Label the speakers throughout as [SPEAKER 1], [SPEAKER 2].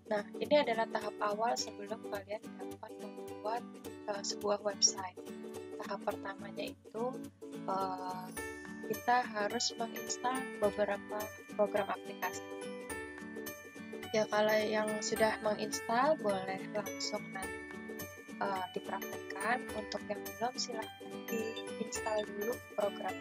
[SPEAKER 1] Nah, ini adalah tahap awal sebelum kalian dapat membuat sebuah website. Tahap pertamanya itu kita harus menginstal beberapa program aplikasi. Ya, kalau yang sudah menginstal boleh langsung nanti dipraktekkan. Untuk yang belum silahkan diinstal dulu program.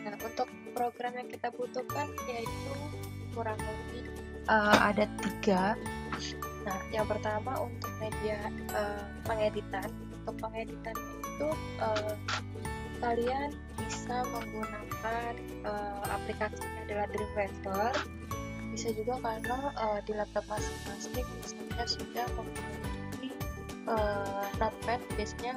[SPEAKER 1] Nah, untuk program yang kita butuhkan yaitu kurang lebih ada 3. Nah, yang pertama untuk media pengeditan. Untuk pengeditannya itu kalian bisa menggunakan aplikasinya adalah Dreamweaver. Bisa juga kalau di laptop masing-masing misalnya sudah memiliki Notepad. Biasanya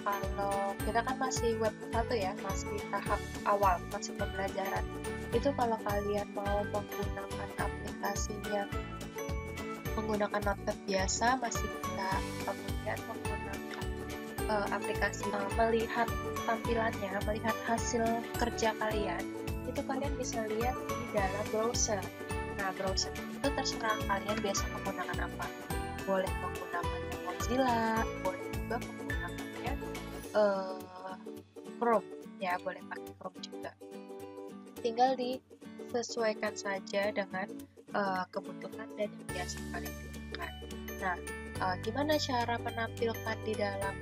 [SPEAKER 1] kalau kita kan masih web 1 ya, masih tahap awal, masih pembelajaran. Itu kalau kalian mau menggunakan aplikasinya menggunakan Notepad biasa masih bisa, kemudian menggunakan aplikasi melihat tampilannya, melihat hasil kerja kalian, itu kalian bisa lihat di dalam browser. Nah, browser itu terserah kalian biasa menggunakan apa. Boleh menggunakan Mozilla, boleh juga menggunakannya Chrome, ya boleh pakai Chrome juga. Tinggal disesuaikan saja dengan kebutuhan dan yang biasa kalian butuhkan. Nah, gimana cara menampilkan di dalam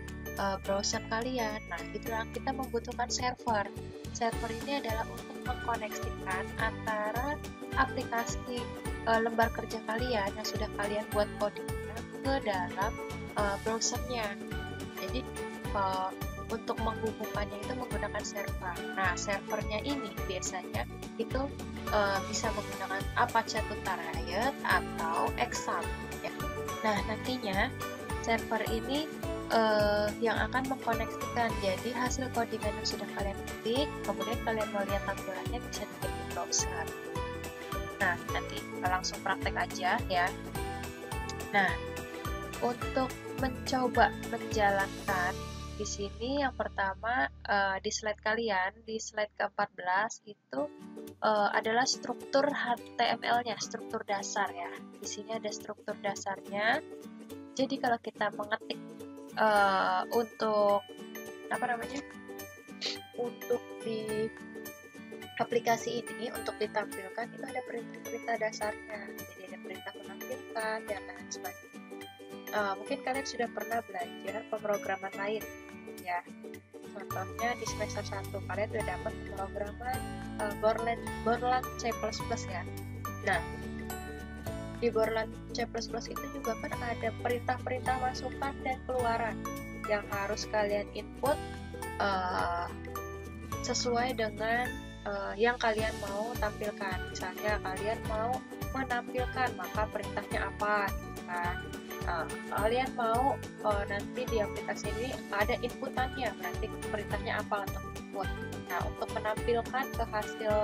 [SPEAKER 1] browser kalian? Nah, itulah kita membutuhkan server. Server ini adalah untuk mengkoneksikan antara aplikasi lembar kerja kalian yang sudah kalian buat codingnya ke dalam browsernya. Jadi untuk menghubungkannya itu menggunakan server. Nah, servernya ini biasanya itu bisa menggunakan Apache Tutorial atau Exam. Ya. Nah, nantinya server ini yang akan mengkoneksikan. Jadi hasil codingan yang sudah kalian ketik, kemudian kalian mau lihat tampilannya bisa dilihat di browser. Nah, nanti langsung praktek aja ya. Nah, untuk mencoba menjalankan di sini yang pertama di slide kalian, di slide ke-14 itu adalah struktur HTML-nya, struktur dasar ya. Di sini ada struktur dasarnya. Jadi kalau kita mengetik untuk untuk di aplikasi ini untuk ditampilkan itu ada perintah-perintah dasarnya. Jadi ada perintah menampilkan dan lain sebagainya. Mungkin kalian sudah pernah belajar pemrograman lain ya. Contohnya di semester 1 kalian sudah dapat pemrograman Borland C++ ya. Nah, di Borland C++ itu juga kan ada perintah-perintah masukan dan keluaran yang harus kalian input sesuai dengan yang kalian mau tampilkan. Misalnya kalian mau menampilkan, maka perintahnya apa gitu kan. Kalian mau nanti di aplikasi ini ada inputannya, berarti perintahnya apa untuk input. Nah, untuk menampilkan ke hasil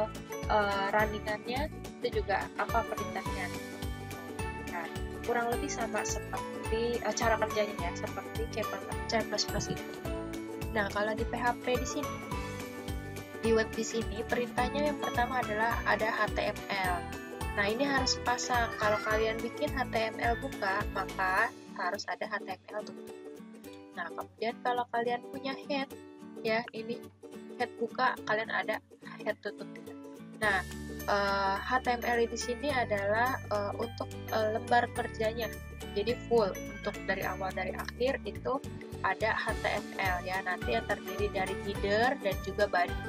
[SPEAKER 1] runningannya itu juga apa perintahnya. Nah, kurang lebih sama seperti cara kerjanya ya, seperti C++ itu. Nah, kalau di PHP di sini, di web di sini perintahnya yang pertama adalah ada HTML. Nah, ini harus pasang. Kalau kalian bikin HTML buka, maka harus ada HTML tutup. Nah, kemudian kalau kalian punya head, ya ini head buka, kalian ada head tutup. Nah, HTML di sini adalah untuk lembar kerjanya. Jadi full untuk dari awal dari akhir itu ada HTML ya. Nanti yang terdiri dari header dan juga body.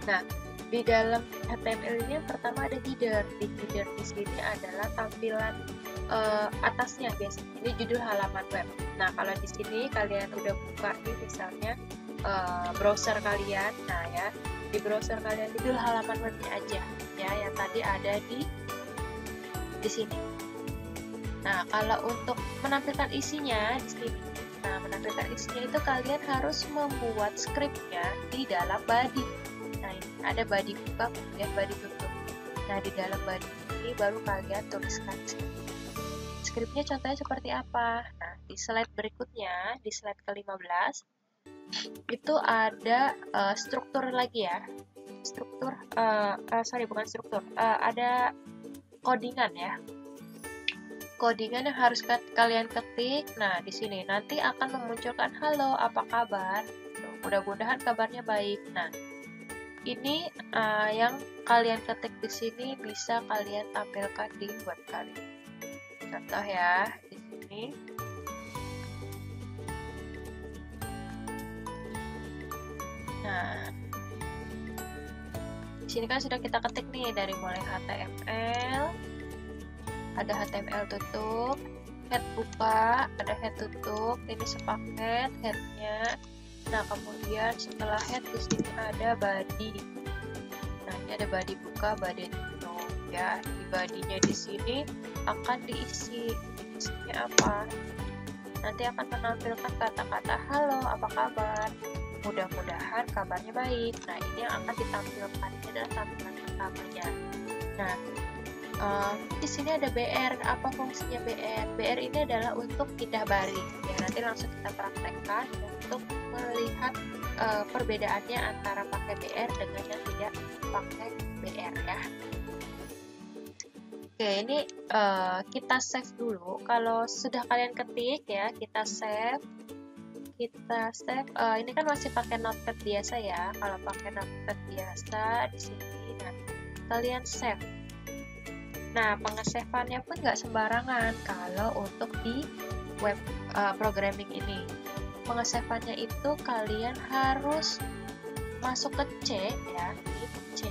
[SPEAKER 1] Nah, di dalam HTML ini yang pertama ada header. Di header di sini adalah tampilan atasnya biasanya. Ini judul halaman web. Nah, kalau di sini kalian udah buka nih misalnya browser kalian. Nah, ya, di browser kalian judul halaman webnya aja ya, yang tadi ada di sini. Nah, kalau untuk menampilkan isinya di sini. Nah, menampilkan isinya itu kalian harus membuat scriptnya di dalam body. Nah, ini ada body buka, kemudian body tutup. Nah, di dalam body ini baru kalian tuliskan skripnya contohnya seperti apa. Nah, di slide berikutnya, di slide ke-15, itu ada struktur lagi ya. Struktur, bukan struktur, ada codingan ya. codingan yang harus kalian ketik. Nah, di sini nanti akan memunculkan halo, apa kabar? Mudah-mudahan kabarnya baik. Nah, ini yang kalian ketik di sini bisa kalian tampilkan di web kalian. Contoh ya, di sini. Nah, di sini kan sudah kita ketik nih dari mulai HTML, ada HTML tutup, head buka, ada head tutup, ini sepaket headnya. Nah, kemudian setelah head di sini ada body. Nah, ini ada body buka, body tutup ya. Di bodinya di sini akan diisi. Isinya apa? Nanti akan menampilkan kata-kata halo, apa kabar? Mudah-mudahan kabarnya baik. Nah, ini yang akan ditampilkan. Ini adalah tampilan pertamanya. Nah, di sini ada BR. Apa fungsinya BR? BR ini adalah untuk pindah baris. Ya, nanti langsung kita praktekkan untuk melihat perbedaannya antara pakai BR dengan yang tidak pakai BR ya. Oke, ini kita save dulu. Kalau sudah kalian ketik ya, kita save. Ini kan masih pakai notepad biasa ya. Kalau pakai notepad biasa di sini, nah kalian save. Nah, pengesaveannya pun nggak sembarangan kalau untuk di web programming ini. Pengesaveannya itu kalian harus masuk ke C ya, di C.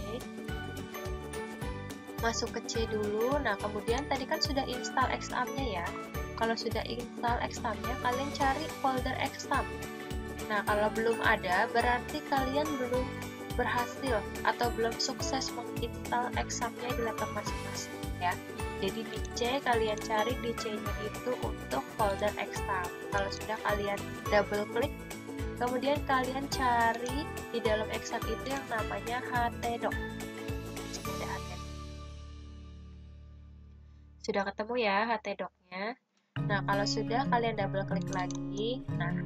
[SPEAKER 1] Masuk ke C dulu. Nah, kemudian tadi kan sudah install Xampp-nya ya. Kalau sudah install Xampp-nya, kalian cari folder Xampp. Nah, kalau belum ada, berarti kalian belum berhasil atau belum sukses menginstal Xampp-nya di laptop masing-masing ya. Jadi di C kalian cari di C-nya itu untuk folder Xampp. Kalau sudah kalian double klik, kemudian kalian cari di dalam Xampp itu yang namanya htdoc. Sudah ketemu ya htdoc-nya. Nah, kalau sudah kalian double klik lagi. Nah,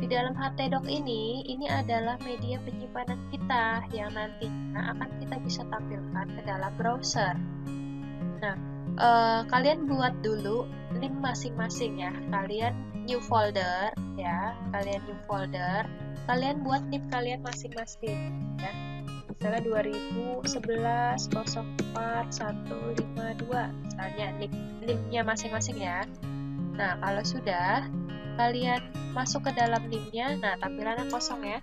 [SPEAKER 1] di dalam htdoc ini adalah media penyimpanan kita yang nantinya akan kita bisa tampilkan ke dalam browser. Nah, kalian buat dulu link masing-masing ya. Kalian new folder ya, kalian new folder. Kalian buat NIP kalian masing-masing ya. Misalnya 2011 04 152 misalnya NIP-nya masing-masing ya. Nah, kalau sudah kalian masuk ke dalam NIP-nya, nah tampilannya kosong ya.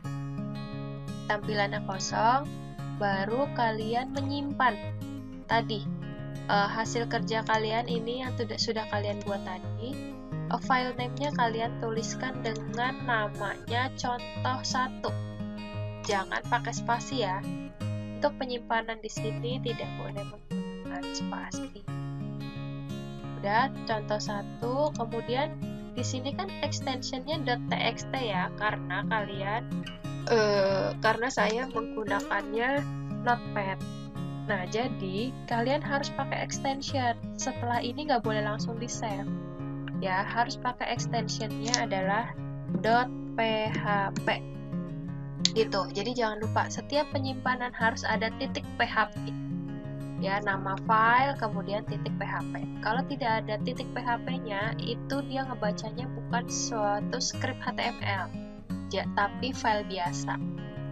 [SPEAKER 1] Tampilannya kosong, baru kalian menyimpan tadi hasil kerja kalian ini yang sudah kalian buat tadi. File name-nya kalian tuliskan dengan namanya contoh 1. Jangan pakai spasi ya. Untuk penyimpanan di sini tidak boleh menggunakan spasi. Udah, contoh 1. Kemudian di sini kan extensionnya .txt ya, karena saya menggunakannya Notepad. Nah, jadi kalian harus pakai extension. Setelah ini nggak boleh langsung di save. Ya, harus pakai extensionnya adalah .php. Gitu. Jadi jangan lupa setiap penyimpanan harus ada titik PHP. Ya, nama file kemudian titik PHP. Kalau tidak ada titik PHP-nya, itu dia ngebacanya bukan suatu script HTML, tapi file biasa.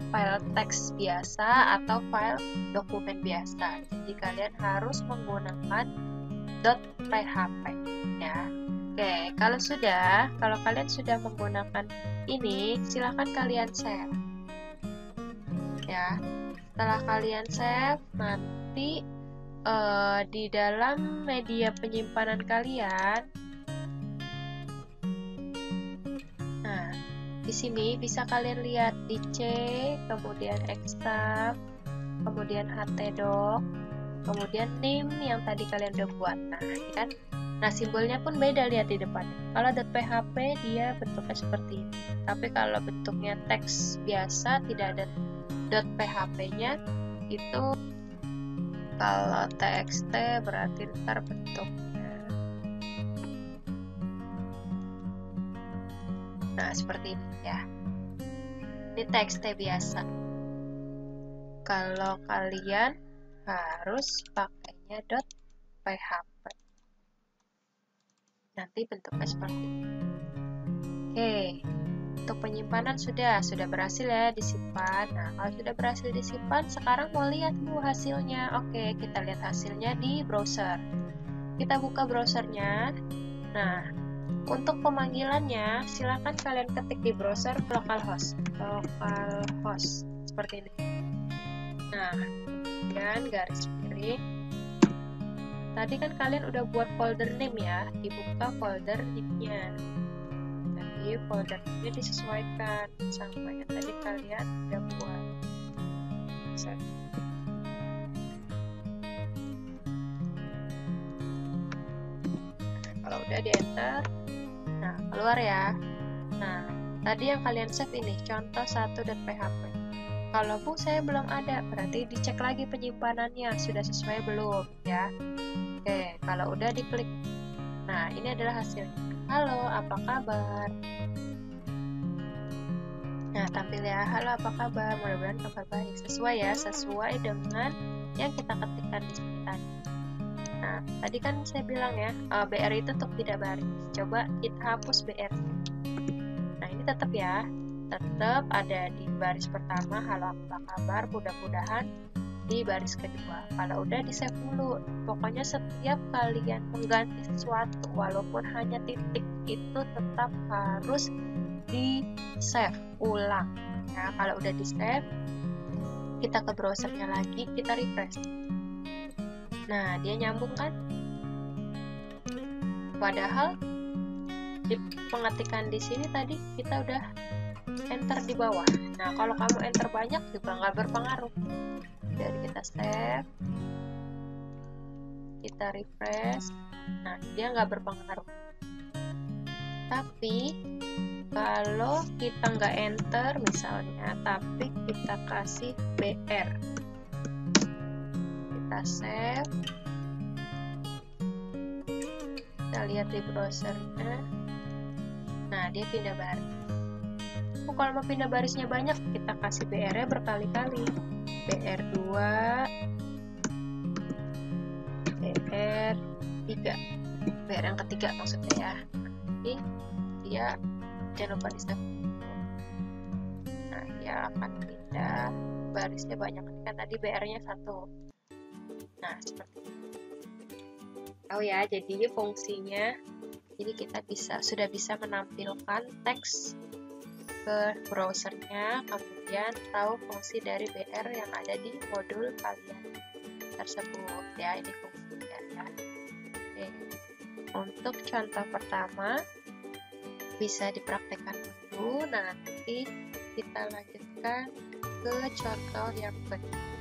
[SPEAKER 1] File teks biasa atau file dokumen biasa. Jadi kalian harus menggunakan .php ya. Oke, kalau kalian sudah menggunakan ini, silahkan kalian save. Ya, setelah kalian save, nanti di dalam media penyimpanan kalian, nah di sini bisa kalian lihat di C, kemudian Xampp, kemudian htdoc, kemudian name yang tadi kalian udah buat. Nah, ini kan, nah simbolnya pun beda, lihat di depannya. Kalau .php dia bentuknya seperti ini, tapi kalau bentuknya teks biasa tidak ada .php-nya itu. Kalau txt berarti ntar bentuknya. Nah, seperti ini ya. Ini txt biasa. Kalau kalian harus pakainya .php. nanti bentuknya seperti ini. Oke, untuk penyimpanan sudah berhasil ya disimpan. Nah, kalau sudah berhasil disimpan, sekarang mau lihat dulu hasilnya. Oke, kita lihat hasilnya di browser. Kita buka browsernya. Nah, untuk pemanggilannya, silakan kalian ketik di browser localhost seperti ini. Nah, kemudian garis miring. Tadi kan kalian udah buat folder name ya, dibuka folder name-nya. Jadi folder name-nya disesuaikan sama yang tadi kalian udah buat. Kalau udah di enter, nah keluar ya. Nah, tadi yang kalian save ini contoh 1.php. Kalau Bu saya belum ada, berarti dicek lagi penyimpanannya sudah sesuai belum ya. Oke, kalau udah diklik. Nah, ini adalah hasilnya. Halo, apa kabar? Nah, tampil ya. Halo, apa kabar? Mudah-mudahan kabar baik. Sesuai ya, sesuai dengan yang kita ketikkan di sini tadi. Nah, tadi kan saya bilang ya, BR itu untuk tidak baris. Coba kita hapus BR. Nah, ini tetap ya. Tetap ada di baris pertama, halo apa kabar, mudah-mudahan di baris kedua. Kalau udah di save dulu. Pokoknya setiap kalian mengganti sesuatu, walaupun hanya titik, itu tetap harus di save ulang. Nah, kalau udah di save, kita ke browsernya lagi, kita refresh. Nah, dia nyambung kan? Padahal di pengetikan di sini tadi kita udah enter di bawah. Nah, kalau kamu enter banyak juga nggak berpengaruh. Jadi kita save, kita refresh. Nah, dia nggak berpengaruh. Tapi kalau kita nggak enter misalnya, tapi kita kasih BR, kita save, kita lihat di browsernya. Nah, dia pindah baris. Kalau mau pindah barisnya banyak, kita kasih BR-nya berkali-kali. BR2, BR3, BR yang ketiga maksudnya ya. Nanti dia jangan lupa di save. Nah, dia akan pindah barisnya banyak. Kan tadi BR-nya 1. Nah, seperti ini. Oh ya, jadi fungsinya ini kita sudah bisa menampilkan teks ke browsernya, kemudian tahu fungsi dari BR yang ada di modul kalian tersebut ya. Ini fungsinya ya. Oke. Untuk contoh pertama bisa dipraktekkan dulu. Nah, nanti kita lanjutkan ke contoh yang kedua.